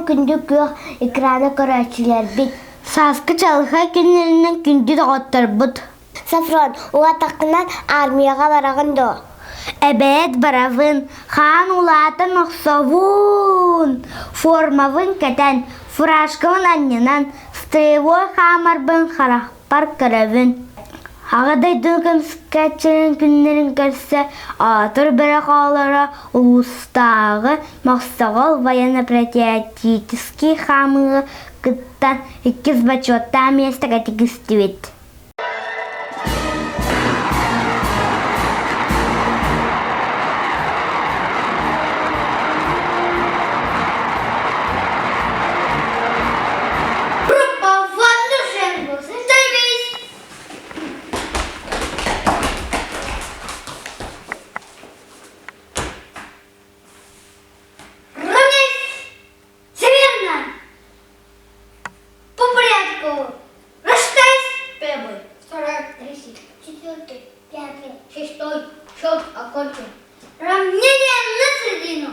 Күндік yok ekrana көрәчілер бит. Сасқы чалға кенерінен күнді дағыттыр бұд. Сафрон, уға таққынан армияға барағынды. Әбәт баравын, хан улатын ұқсавын. Формавын кәтән, фуражкавын анненан, стревой хамарбын харақпар көрәвін. Ағадай дүнкім скәтчерін күннерін көрсе, атыр бірі қалары ұлыстағы мақсағыл военно-патриотический хамығы күттан 2 бачотта место кәтігістівет. Равнение на середину.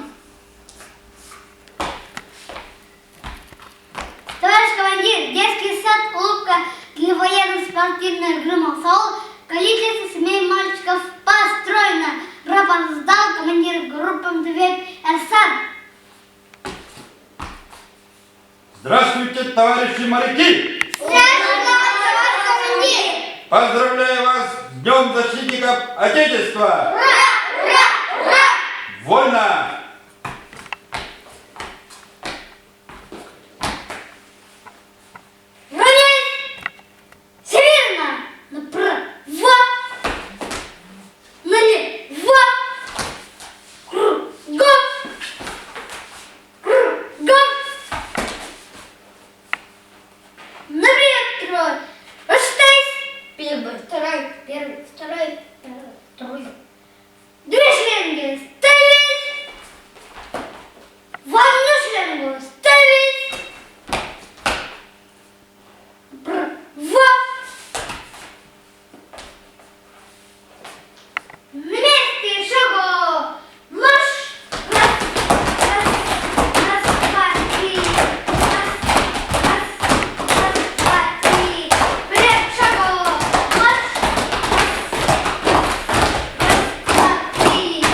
Товарищ командир, детский сад, улыбка для военно-спортивной игры «Масол». Количество семей мальчиков построено. Рапорт сдал командир группы МТВ Эрсан. Здравствуйте, товарищи моряки! Здравствуйте, товарищ командир! Поздравляю вас с Днем защитников Отечества! Ура! Ура! Ура! Вольно! Равняйсь! Северно! Направо! Налево! Кругом! Кругом! Например, трой! Рассчитайся! Первый, второй, второй. Две шеренги ставить! В одну шеренгу ставить! Вместе шагу! Марш! Раз, два, три! Раз, два, три! Вперед шагу! Марш! Раз, два, три!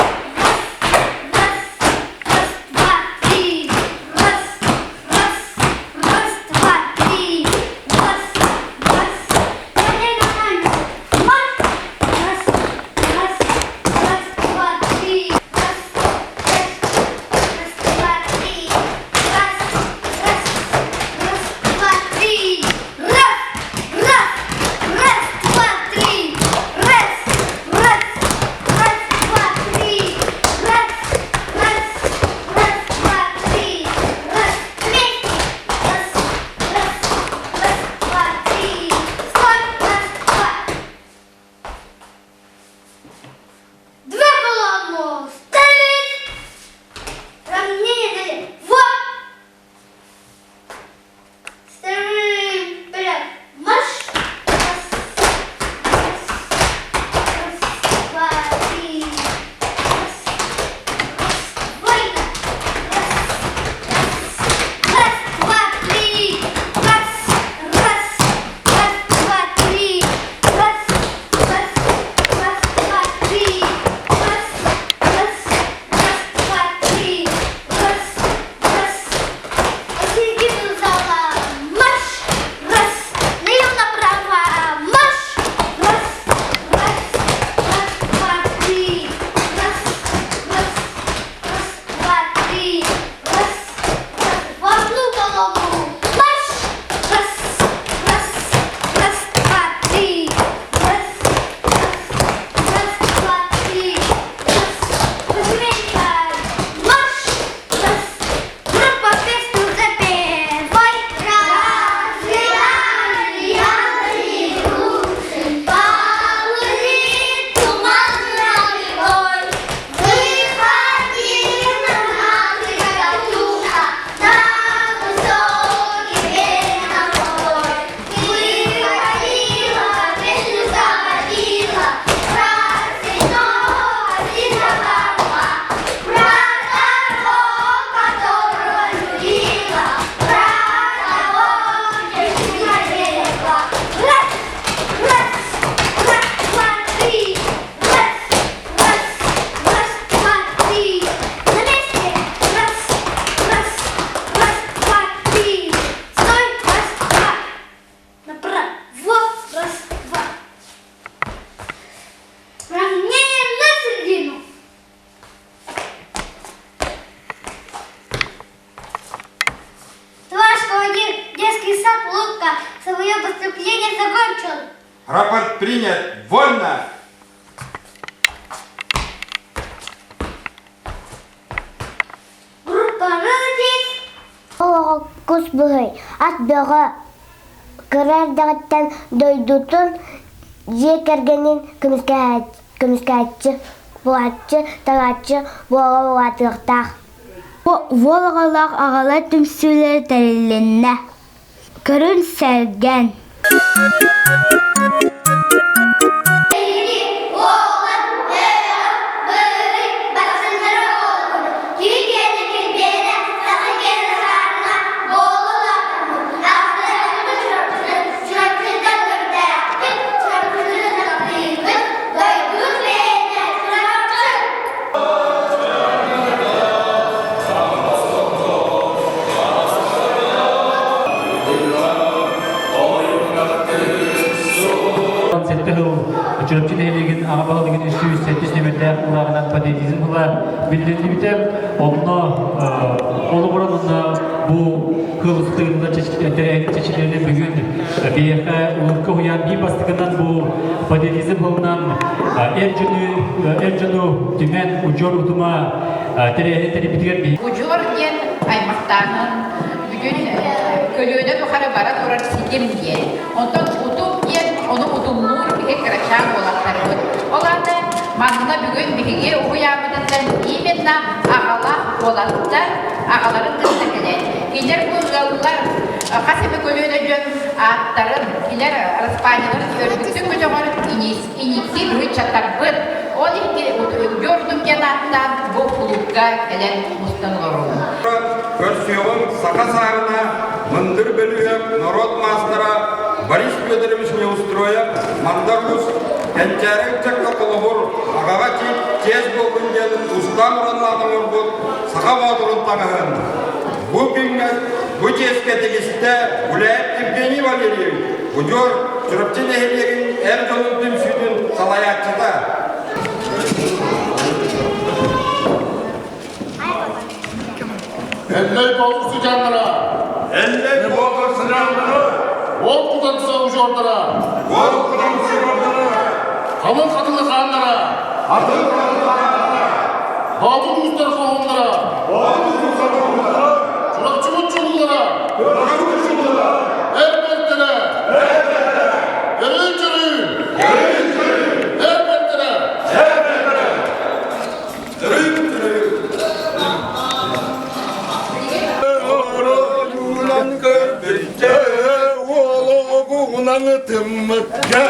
Твое выступление закончено. Рапорт принят. Вольно. Группа молодец. Оға күс бұғай, ат бұға кырар дағыттан дойдутун же кергенин күміскәтчі, бұғатчы, тағатчы, бұға бұғатықтақ. Волғалақ ағала түмсілер тәрілінне. Көрін сәрген. Çöpçü değerliğin ağabalıgın üstü üstü nöbetler kulağından patatizm kula bildirildi biter. Onunla olu buranında bu kılıçlarında çeşitlerine bugün bir ulukka uyan bir bastıkından bu patatizm kılınan Ercan'ı dümen ucor utuma tereyini bitiren bir. Ucor diyen aymaktanın bugün kölüğüne yukarı bara duran sikim diye. Ondan utup diyen onu utumluğur bir kıraçan olanları var. Olanı manına bugün bir uyamadıktan imenna ağala olanlar ağaların kıstıklar. İler bu yollar kasemi kölüğüne dön atların iler Raspanyaların örgütü kocaman iniksi duyu çatar bır. Onun gördüm kenarından bu kulüpka gelen mustanlarım. Көрсеуін сақа сарына, мындыр бөлуіп, народ мастыра, Борис Федорович не устроя, мандаргус, кәнчәрік чакка қолығыр, ағаға тез болғынген, ұстан ұранлағын ұрбұт, сақа бадырын таңығын. Бұл күнген, бұл тезке тегісті, Гуляев Евгений Валерьевич, ұжор, жүріпчі нәхелеген әр жолын түмсүйдің салаятчыда. Elley bolursu canlara, Әлләй болғыр сынағыны, ol kudansı ucordara, ол құдан сұрағыны, kalın katılı kanlara, атыл қалғыны, babu düzler kohumlara, çulakçımın çullara, elbettere, yürüyün, elbettere. Oğluğundan tımıkka,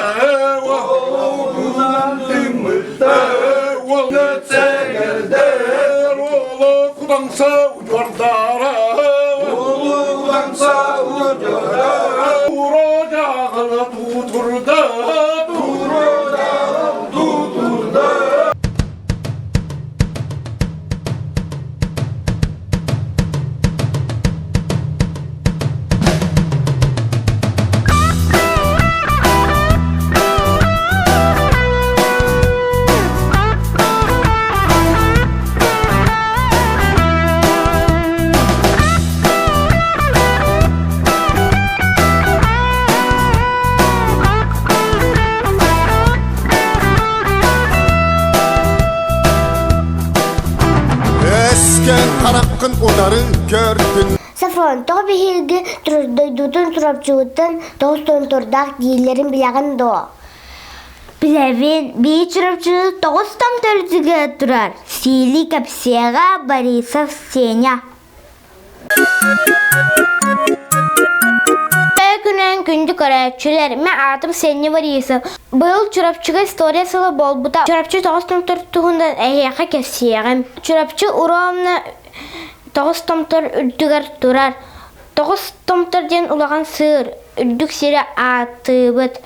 oğluğundan tımıkka, oğluğundan savucordara, oğluğundan savucordara, duracağını tuturda, duracağını tuturda. Tarafkın onları gördün. Safron, toğu bir hilgi doydutun turapçıgıtın toğustun turdaq giyillerin bilagın do. Bilevin, bir turapçıgı toğustam törcüge turar. Sili kapsiyega Borisov Senya. Günün gündü körəçülər, mən adım Senya Borisov. Бұл çorapçıga istoriyasılı bol buda. Çorapçı toğustam turtuğundan əhiyaqa kapsiyegim. Çorapçı uğramına Toğuz tomtor ürdüger durar. Toğuz tomtor den ulağan sığır. Ürdük siri atıbıt.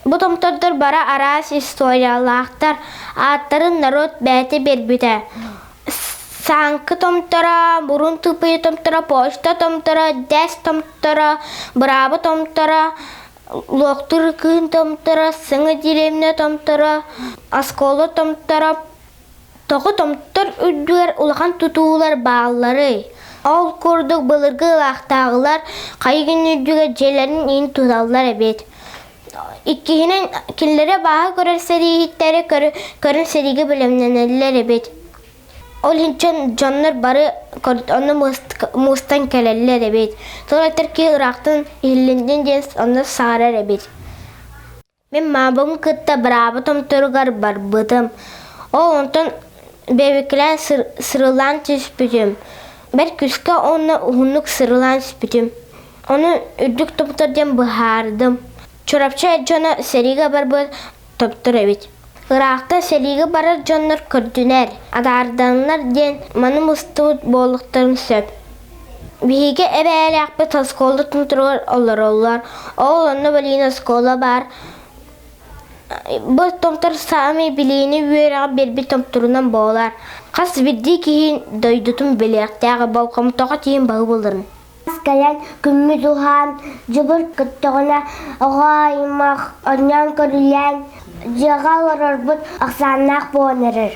Bu tomtordur bara aras istoriyalaqtar. Atların narod bәті berbüte. Sankı tomtora, burun tıpıyı tomtora, poşta tomtora, dəs tomtora, brabı tomtora, loqtur kın tomtora, sыңы dilemne tomtora, askolu tomtora, Toğu tomtor ürdüger ulağan tutuğular bağları. Ол курдук былыргы лақтағылар қай күнүдүгө желерин ин туталлар эбет. Иккиһинен киллере баһа көрөр сериһиттери көрүн сериги билемненеллер эбет. Ол хинчен жоннор бары оны мустан келеллер эбет. Толайтыр ки ырактын иллинден ден оны саарар эбет. Мен мабым кытта брабы томторугар барбытым. Ол онтон бебеклен сырылан түспүтүм. Бер күскө оны ухунук сырылан түспүтүм. Оны үрдүк томторден быхардым. Чорапча жона серига барбы топтор эбит. Ыракта сериги барар жоннор көрдүнер. Адарданлар ден маным устуут болуктарын сөп. Биһиге эбээли акпы тосколду тунтуругар олар. Ол онно балина скола бар. Бу томтор сами билини үерега берби томторунан болар. Кас бирди кийин дойдутун белектеги балком тога тиин багы болдурун. Аскалан күммү духан жыбыр кыттогона огаймах оннан көрүлен жагал орорбут аксаннак боонерер.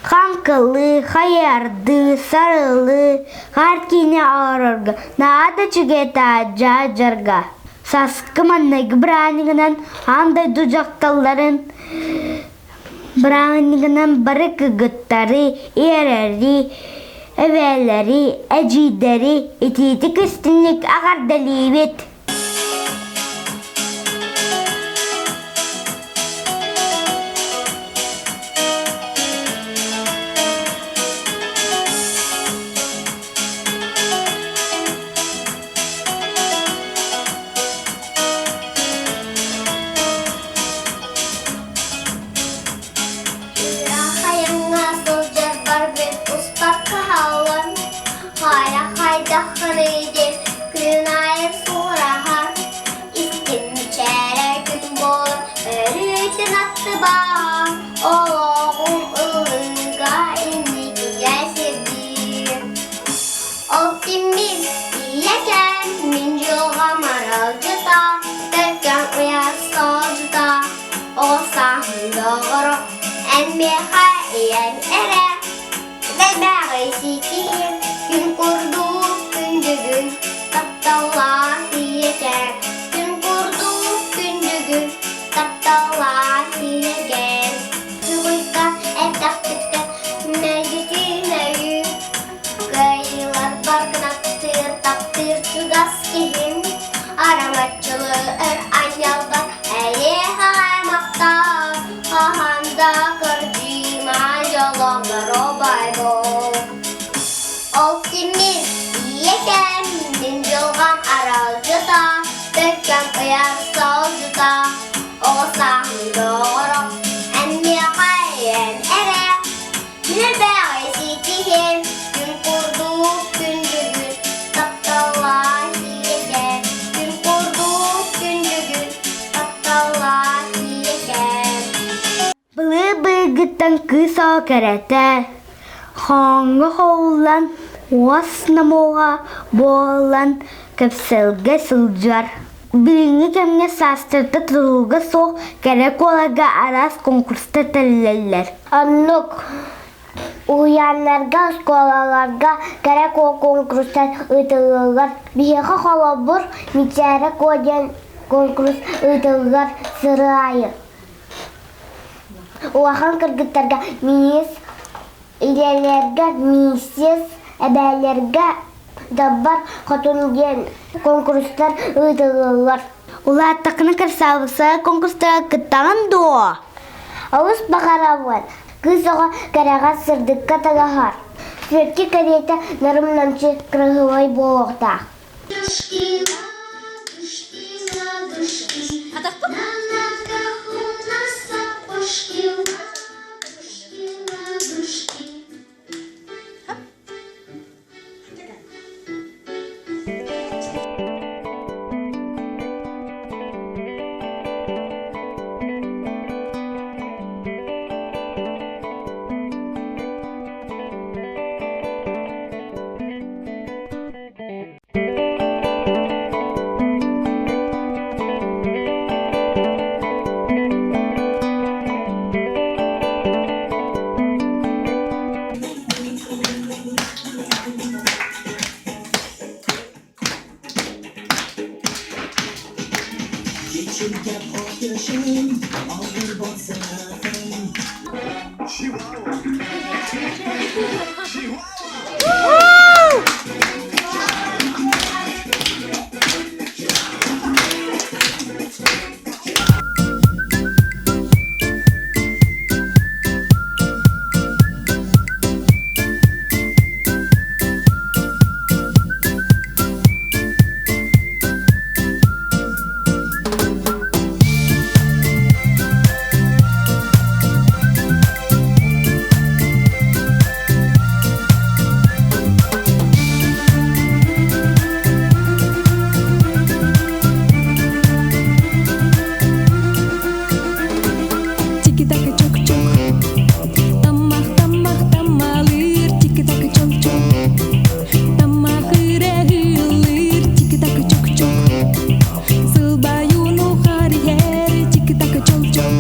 Ханкылы, хаярды, сарылы, харкине орорга, наада чугета жа-жарга. Саскы маннайгы бранигынан андай дужакталларын бранигынан бары кыгыттары, эрери, эвелери, эжидери, итити кыстынник агардалибет. Кыса керете, ханга хоулан, уаснамоға болан, көпселге сылжар. Билинги кемге састырды тұруға соқ, керек оларға арас конкурста тәлелер. Аннук, уянларға, сколаларға керек ол конкурстан ұтылылар. Бейеға холобур, митяры көден конкурс ұтылылар сырайы. Улахан кыргыттарга миис, илелерге миссис, эбээлерге даббар хотунген конкурстар ыдылылар. Улааттакны кырсабыса конкурстара кыттаган до. Ауыз бақараван, кызоға карага сырдыкка тагахар. Светки кадета нарымнамчы крыгылай болуқта. Tiki-taka çok-çok, tamah-tamah tamalir. Tiki-taka çok-çok, tamah-ire hilir. Tiki-taka çok-çok, сылбаюну харьер. Tiki-taka çok-çok,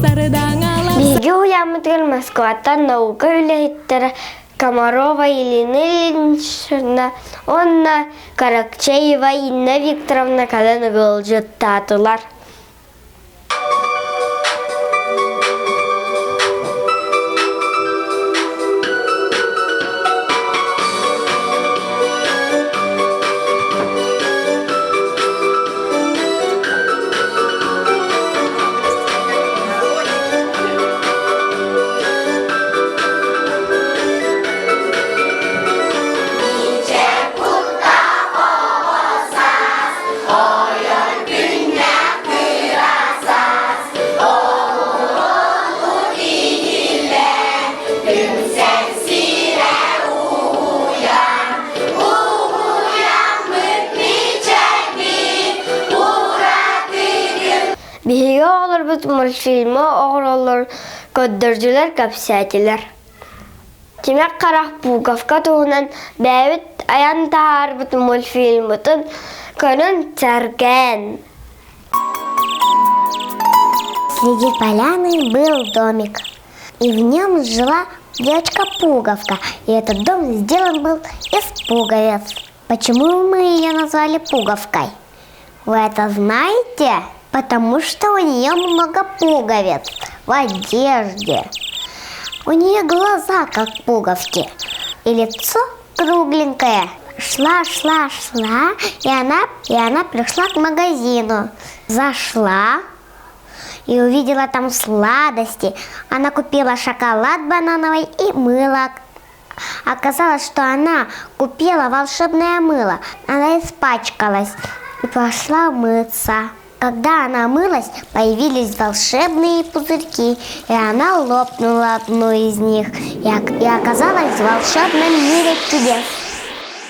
сарадангалар. Bilgi uyanmadığı Moskva'dan nauka ülehitleri Комарова Елена Ильинична, Онна Каракчеева, Инна Викторовна кадан гылжыттатылар. Bilgi olur bu multfilmi oğrulur gönderdüler kapsaydılar. Demek Karah Pugovka tuğunan bäbit ayan tahar bu multfilmitin könün tergen. Среди поляны был домик, и в нем жила девочка Пуговка. И этот дом сделан был из пуговиц. Почему мы ее назвали Пуговкой? Вы это знаете? Потому что у нее много пуговиц в одежде. У нее глаза как пуговки, и лицо кругленькое. Шла, и она пришла к магазину. Зашла и увидела там сладости. Она купила шоколад банановый и мыло. Оказалось, что она купила волшебное мыло. Она испачкалась и пошла мыться. Когда она мылась, появились волшебные пузырьки, и она лопнула одну из них и оказалась в волшебном мире чудес.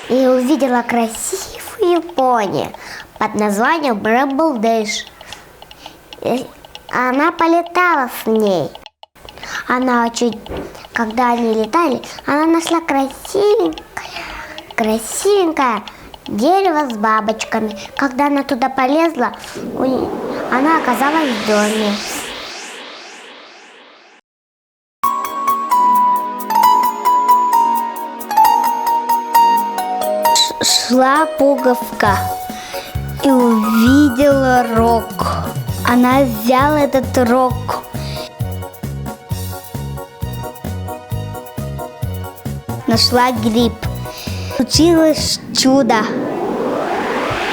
И увидела красивую пони под названием Брэббл Дэш. Она полетала с ней. Когда они летали, она нашла красивенькое дерево с бабочками. Когда она туда полезла, она оказалась в доме. Шла Пуговка и увидела рог. Она взяла этот рог. Нашла гриб. Случилось чудо.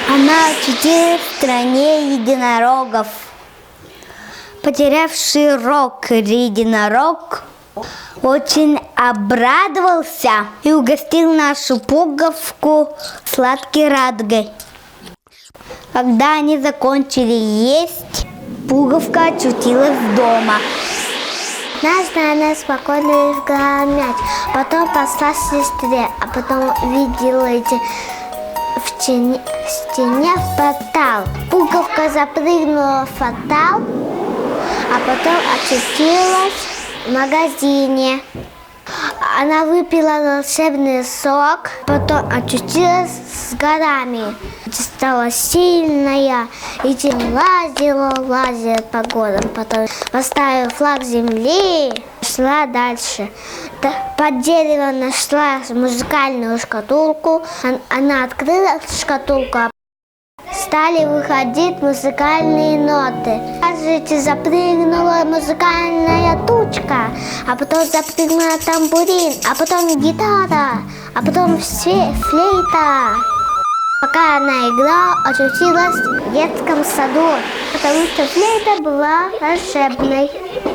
Она очутилась в стране единорогов. Потерявший рог единорог очень обрадовался и угостил нашу Пуговку сладкой радугой. Когда они закончили есть, Пуговка очутилась дома. Однажды она спокойно играла в мяч, потом пошла к сестре, а потом видела в стене портал. Пуговка запрыгнула в портал, а потом очутилась в магазине. Она выпила волшебный сок, потом очутилась с горами. Стала сильная и лазила по горам. Потом поставила флаг земли, шла дальше. Под деревом нашла музыкальную шкатулку. Она открыла шкатулку, стали выходить музыкальные ноты. Кажется, запрыгнула музыкальная тучка, а потом запрыгнула тамбурин, а потом гитара, а потом флейта. Пока она играла, очутилась в детском саду, потому что флейта была волшебной.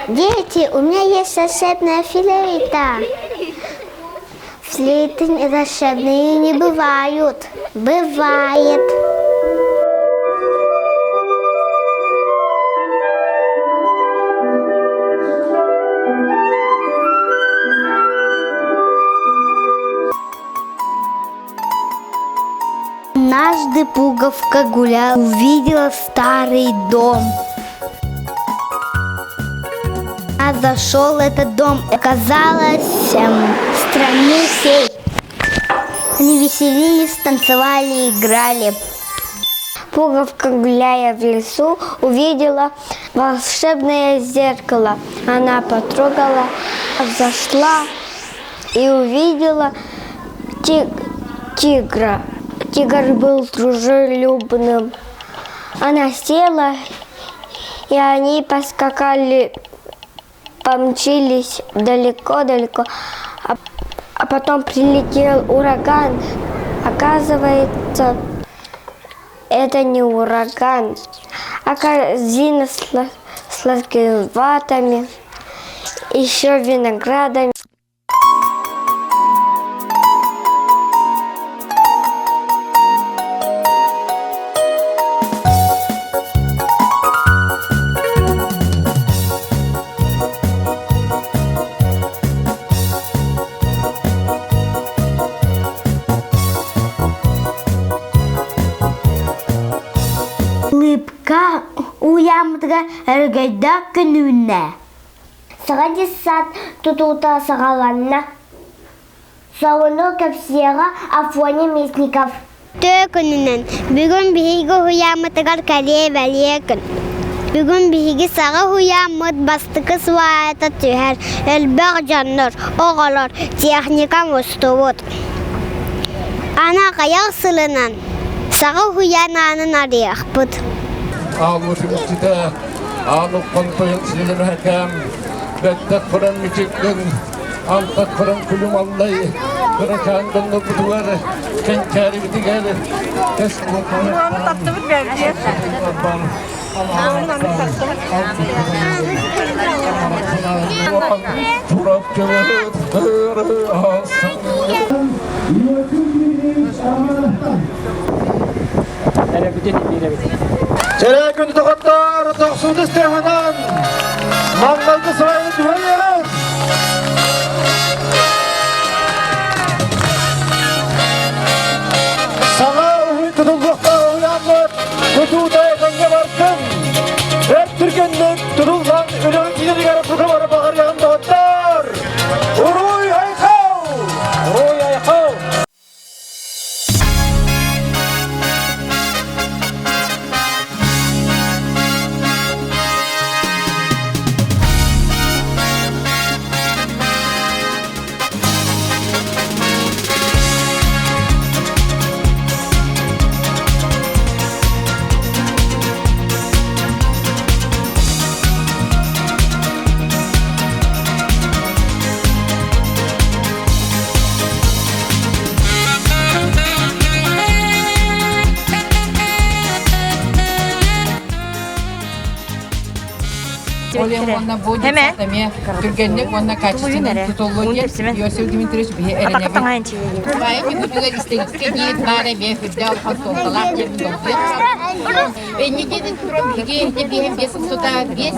Дети, у меня есть волшебная флейта. Флейты волшебные не бывают. Бывает. Однажды Пуговка гуляла, увидела старый дом. А зашел этот дом, оказалось в стране фей. Они веселились, танцевали, играли. Пуговка, гуляя в лесу, увидела волшебное зеркало. Она потрогала, взошла и увидела тигра. Тигр был дружелюбным. Она села, и они поскакали, помчились далеко-далеко. А потом прилетел ураган. Оказывается, это не ураган, а корзина с лакеватами, еще виноградами. Улыбка уямдыга әргайда күнүнә. Сағади сад тутута сағаланна. Сауыну көпсияға Афоня Местников. Тө күнінен бүгін бігі уямдыгар кәле бәле күн. Бүгін бігі саға уямд бастықы суайта түйер. Әлбәқ жанныр, оғалар, техника мұстуыд. Ана қаяқ сылынан. Саға хуянанын арияқ бұд. Ağustos'ta ağlık kontoyun silim hakem. Bektat kuran müçekten, altat kuran kulüm Allah'ı. Bırakan donlu buduvar, kenkari bitiger. Keskin kuran. Tatlı bir belge. Turap cömert, hırı asın. Çere günü tokatlar, toksudu istehanan. Mangalda sırayı düğeyelim. Sana uyu tutulmakta uyanmak, kutuda yakanga barkın. Hep Türkiye'nin tutulsan, ülün kileri yarı tutamara bakar yağın tokatlar. Uruy aykav! Uruy aykav! Олег будет сами тургенник он на качественном тутологии Иосиф Дмитриевич бе Байми гудуга истегиске диет бара бе фидал хастолталар деп долбе. Негедин туром биге бем бес сота бес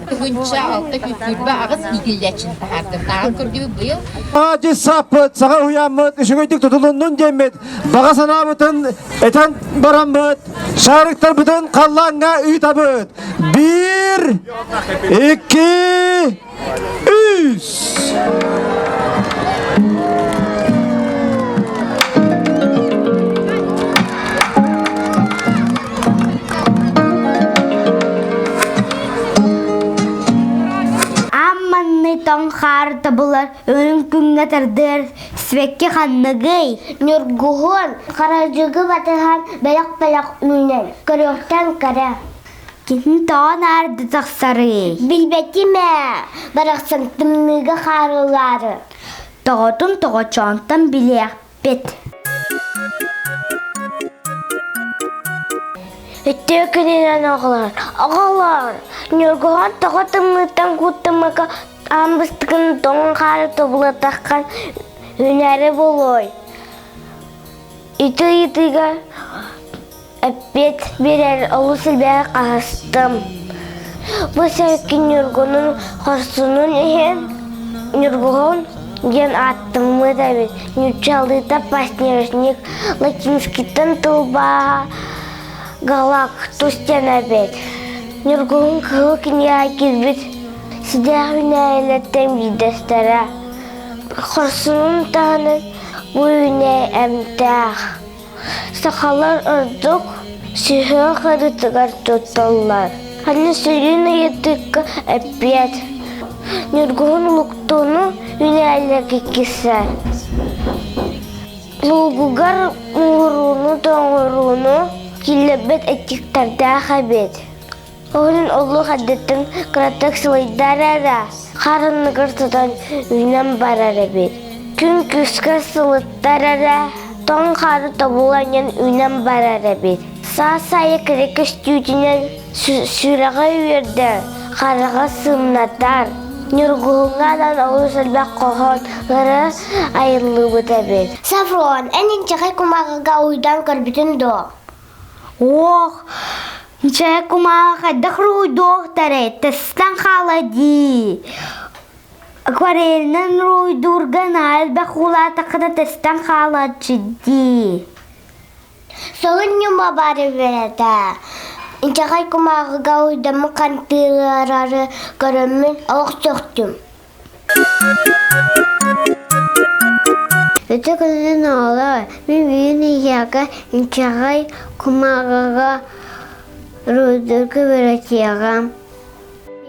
күнча алты күрбе агыз игилдечин тахарды. Тагын күрдү быйыл. Acı sapıt, sağa uyanmıt, üşügüydük tutulunun cemmet. Bağa sanamıtın, eten baramıt, şarıktar bütün kallanga üy tabıt. 1, 2, 3. Амманны тоң харты бұлар, өлін күнге Сынатырдыр, свекке ханныгый. Нюргугун каражыгы батыхан белак-белак үнен. Көрөктен кара. Кин тоон арды тахсары. Билбетиме, барақсын тымныгы харылары. Тоғытын тоғычонтан билек бет. Өттө күнінен ағалар. Нюргугун тоғытымлытан куттымыға амбыстығын тоңын қары тобылы таққан үнәрі болой. Иты-итыға әппет берер олы сілбәға қағыстым. Бұл сәукен Нюргунun қорсунun ехен Нюргун ген аттымы да бет. Нючалыта паснежник латинскитін тылба галак тустена бет. Нюргун кылы кінеға кезбет сидәғ үнәйлеттен бидестері. Қорсунun тағының бұл үнәй әмтәғ. Сақалар ұрдық, сүйі қырытығар тұтталар. Ханы сүйін етікі әппет. Нюргун лұқтуны үнәйлігі кесі. Лұғығар мұғыруны тоңыруны келебет әттіктарда қабет. Оның олы қадеттің қыратық сылайдар әра. Қарынығыр тұтан үнен бар әрі бет. Күн күскі сылыттар әра. Тоң қары табыланен үнен бар әрі бет. Са-сайы кірекіш түйдінен сүріға үйерді. Қарыға сымнатар. Нюргуңадан олы сәлбәк қоған ғыры айылы бұта бет. Сафрон, әнен чақай күмағыға ұйдан көрбітін до. Ох, ничай кумаға қайдақ руйдоқтары, тістан қалади. Акварелінен руйдурған әлбәқ ұлата қыда тістан қаладжиди. Соғын нюма бары вереді. Инчағай күмағыға ұйдамы қантыларары көрімін оқ сөқтім. Өті күнін олар, мен үйін ияға инчағай күмағыға руйдурғы веретияғам.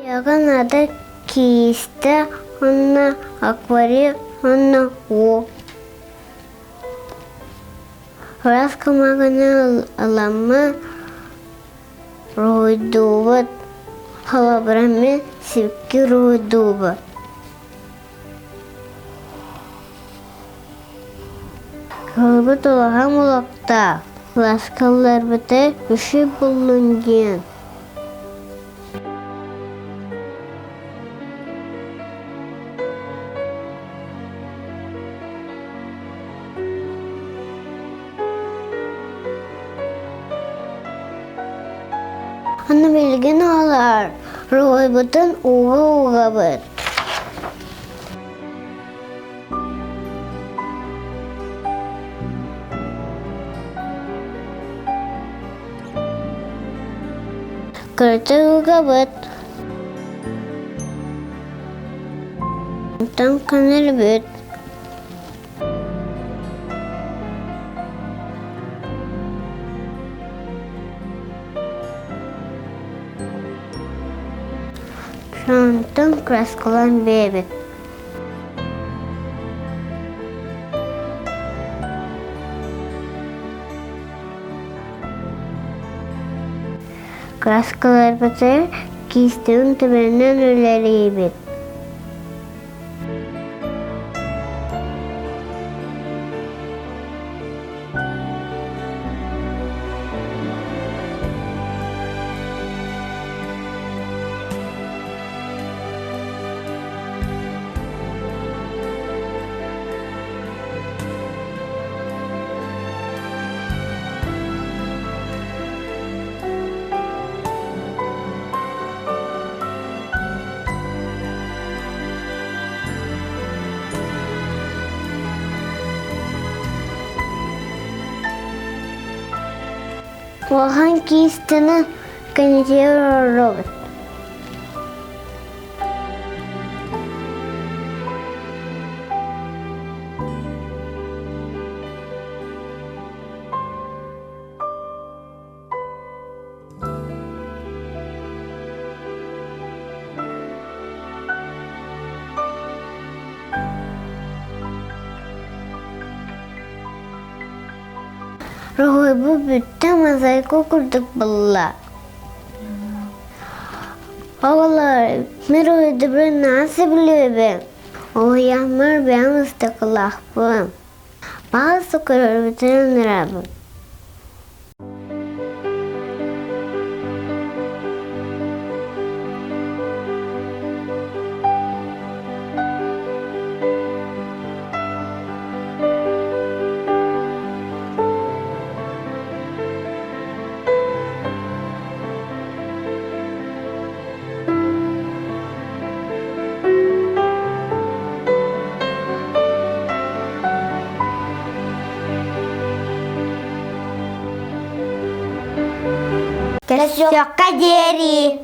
Яғын ады кейісті, онна акварел, онна о. Раз күмағыны аламы руйдубыт, халабырамен сепкі руйдубы. Кылбыт олағам олақта, ласкалар біті үші бұлынген. Аны білген олар, рой бұтын уға бұт. Көрті уға бұт. Тан қаныр бұт. Шантын краскалан бебет. Краскалар бітер кистің түбірінен өлері бет. Оған кистіні консервер робот. Ой, bu bütün mozaiku kurduk bulla. Oğlar, meroydu bir nasıl biliyor ben? O yağmur ben ıstıkılak bu. Bazı kurur bitirenler abi. Kesokka deri.